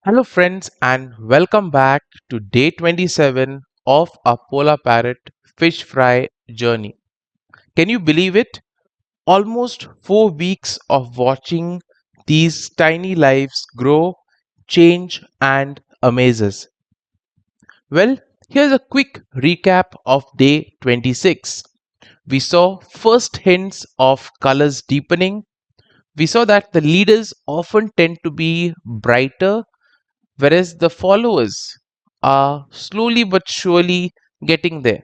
Hello, friends, and welcome back to day 27 of our Polar Parrot fish fry journey. Can you believe it? Almost 4 weeks of watching these tiny lives grow, change, and amaze us. Well, here's a quick recap of day 26. We saw first hints of colors deepening. We saw that the leaders often tend to be brighter, whereas the followers are slowly but surely getting there.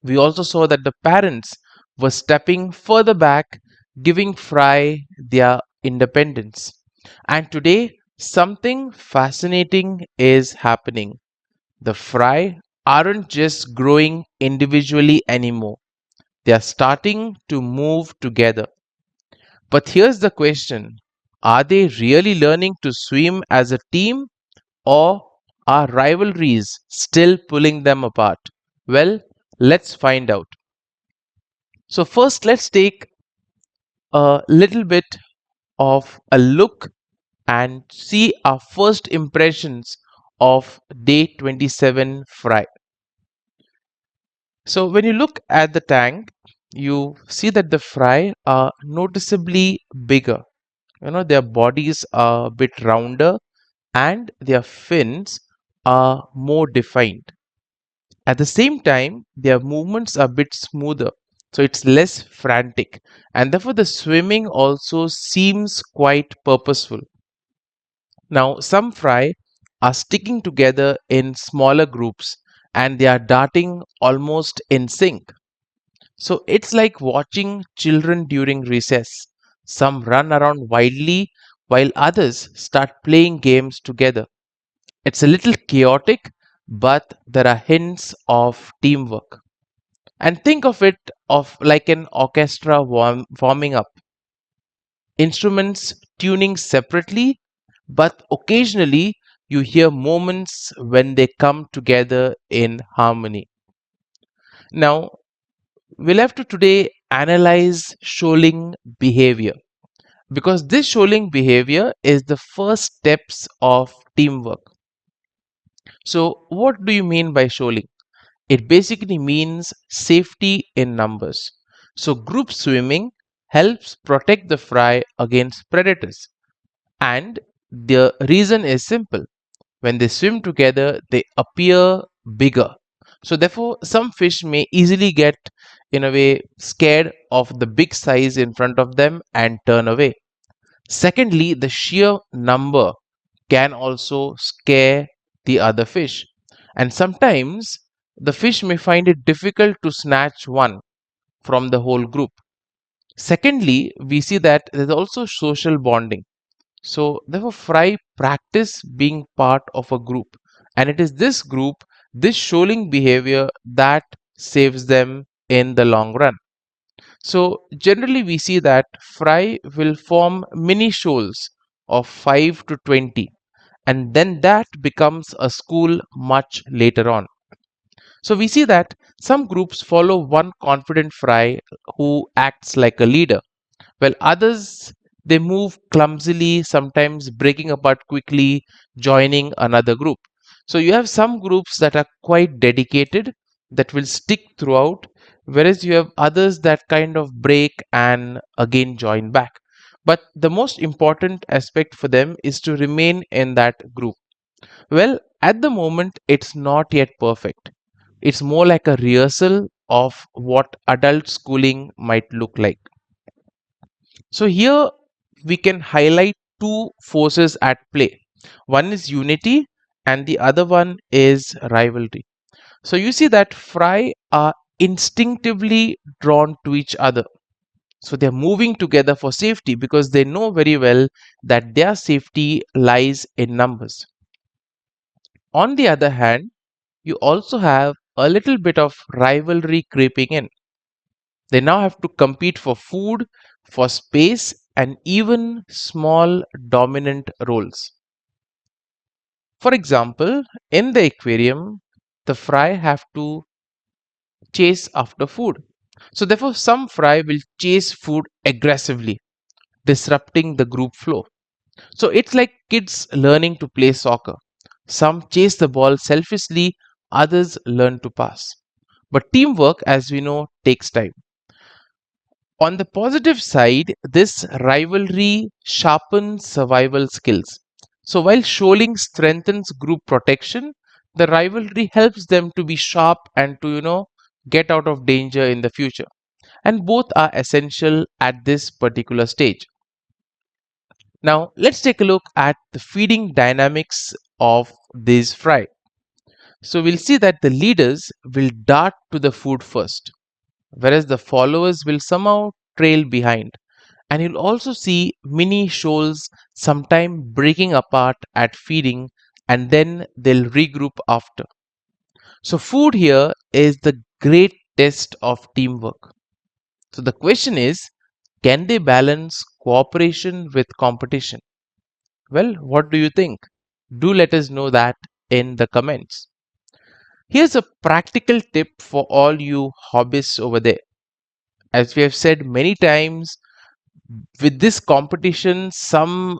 We also saw that the parents were stepping further back, giving Fry their independence. And today, something fascinating is happening. The Fry aren't just growing individually anymore, they are starting to move together. But here's the question, are they really learning to swim as a team? Or are rivalries still pulling them apart? Well, let's find out. So, first, let's take a little bit of a look and see our first impressions of day 27 fry. So, when you look at the tank, you see that the fry are noticeably bigger. Their bodies are a bit rounder and their fins are more defined. At the same time, their movements are a bit smoother, so it's less frantic, and therefore the swimming also seems quite purposeful. Now, some fry are sticking together in smaller groups and they are darting almost in sync. So it's like watching children during recess. Some run around wildly while others start playing games together. It's a little chaotic, but there are hints of teamwork. And think of it of like an orchestra warming up, instruments tuning separately, but occasionally you hear moments when they come together in harmony. Now, we'll have to today analyze shoaling behavior, because this shoaling behavior is the first steps of teamwork. So, what do you mean by shoaling? It basically means safety in numbers. So, group swimming helps protect the fry against predators. And the reason is simple, when they swim together, they appear bigger. So, therefore, some fish may easily get, in a way, scared of the big size in front of them and turn away. Secondly, the sheer number can also scare the other fish. And sometimes the fish may find it difficult to snatch one from the whole group. Secondly, we see that there's also social bonding. So, therefore, fry practice being part of a group. And it is this group, this shoaling behavior that saves them in the long run. So, generally, we see that fry will form mini shoals of 5 to 20, and then that becomes a school much later on. So we see that some groups follow one confident fry who acts like a leader, while others they move clumsily, sometimes breaking apart quickly, joining another group. So you have some groups that are quite dedicated, that will stick throughout, whereas you have others that kind of break and again join back. But the most important aspect for them is to remain in that group. Well, at the moment, it's not yet perfect. It's more like a rehearsal of what adult schooling might look like. So, here we can highlight two forces at play. One is unity, and the other one is rivalry. So, you see that fry are instinctively drawn to each other. So, they're moving together for safety because they know very well that their safety lies in numbers. On the other hand, you also have a little bit of rivalry creeping in. They now have to compete for food, for space, and even small dominant roles. For example, in the aquarium, the fry have to chase after food. So, therefore, some fry will chase food aggressively, disrupting the group flow. So it's like kids learning to play soccer. Some chase the ball selfishly, others learn to pass. But teamwork, as we know, takes time. On the positive side, this rivalry sharpens survival skills. So while shoaling strengthens group protection, the rivalry helps them to be sharp and to, get out of danger in the future. And both are essential at this particular stage. Now, let's take a look at the feeding dynamics of these fry. So we'll see that the leaders will dart to the food first, whereas the followers will somehow trail behind. And you'll also see mini-shoals sometime breaking apart at feeding and then they'll regroup after. So food here is the great test of teamwork. So the question is, can they balance cooperation with competition? Well, what do you think? Do let us know that in the comments. Here's a practical tip for all you hobbyists over there. As we have said many times, with this competition, some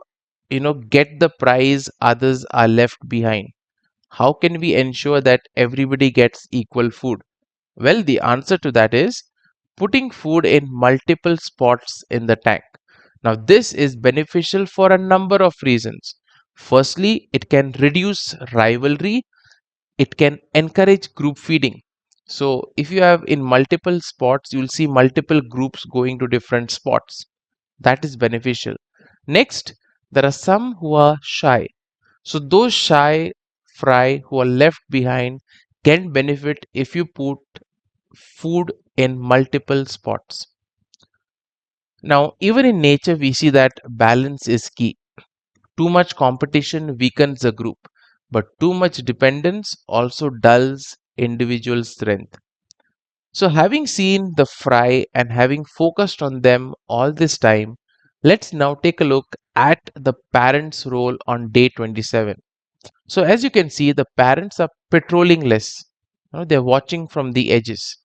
get the prize, others are left behind. How can we ensure that everybody gets equal food? Well, the answer to that is putting food in multiple spots in the tank. Now, this is beneficial for a number of reasons. Firstly, it can reduce rivalry, it can encourage group feeding. So, if you have in multiple spots, you'll see multiple groups going to different spots. That is beneficial. Next, there are some who are shy. So, those shy fry who are left behind can benefit if you put food in multiple spots. Now, even in nature, we see that balance is key. Too much competition weakens a group, but too much dependence also dulls individual strength. So, having seen the fry and having focused on them all this time, let's now take a look at the parents' role on day 27. So, as you can see, the parents are patrolling less. They're watching from the edges.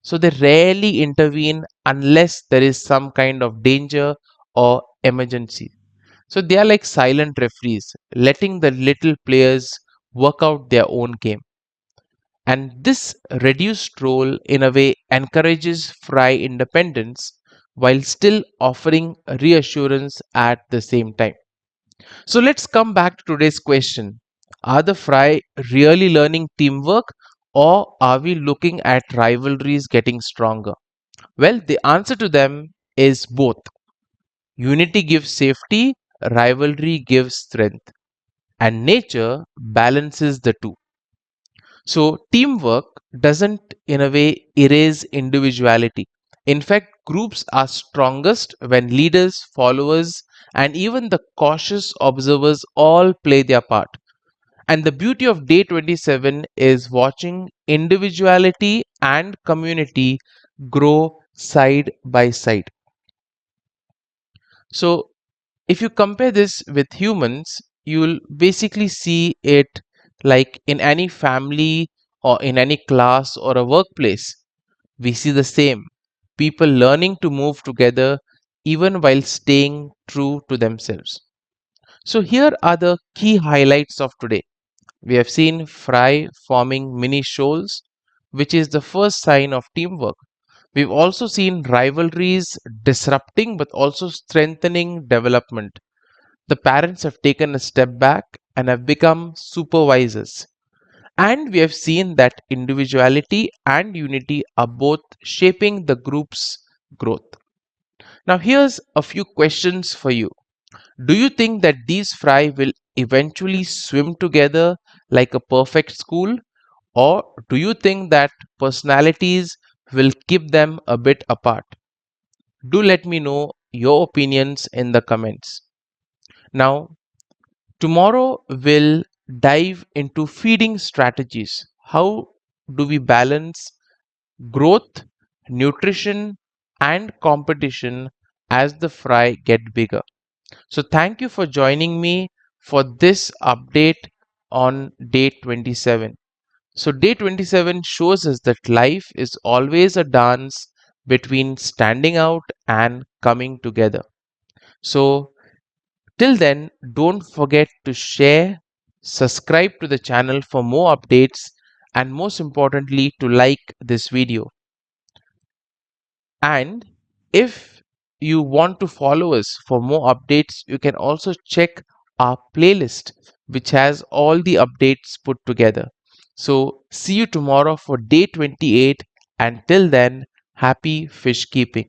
So, they rarely intervene unless there is some kind of danger or emergency. So they are like silent referees, letting the little players work out their own game. And this reduced role, in a way, encourages fry independence while still offering reassurance at the same time. So let's come back to today's question. Are the fry really learning teamwork, or are we looking at rivalries getting stronger? Well, the answer to them is both. Unity gives safety, rivalry gives strength, and nature balances the two. So, teamwork doesn't, in a way, erase individuality. In fact, groups are strongest when leaders, followers, and even the cautious observers all play their part. And the beauty of day 27 is watching individuality and community grow side by side. So, if you compare this with humans, you'll basically see it like in any family or in any class or a workplace. We see the same. People learning to move together even while staying true to themselves. So, here are the key highlights of today. We have seen Fry forming mini shoals, which is the first sign of teamwork. We've also seen rivalries disrupting but also strengthening development. The parents have taken a step back and have become supervisors. And we have seen that individuality and unity are both shaping the group's growth. Now, here's a few questions for you. Do you think that these fry will eventually swim together like a perfect school? Or do you think that personalities will keep them a bit apart? Do let me know your opinions in the comments. Now, tomorrow we'll dive into feeding strategies. How do we balance growth, nutrition, and competition as the fry get bigger? So thank you for joining me for this update on day 27. So day 27 shows us that life is always a dance between standing out and coming together. So Till then, don't forget to share, subscribe to the channel for more updates, and most importantly, to like this video. And if you want to follow us for more updates, you can also check our playlist, which has all the updates put together. So, see you tomorrow for day 28. And till then, happy fish keeping.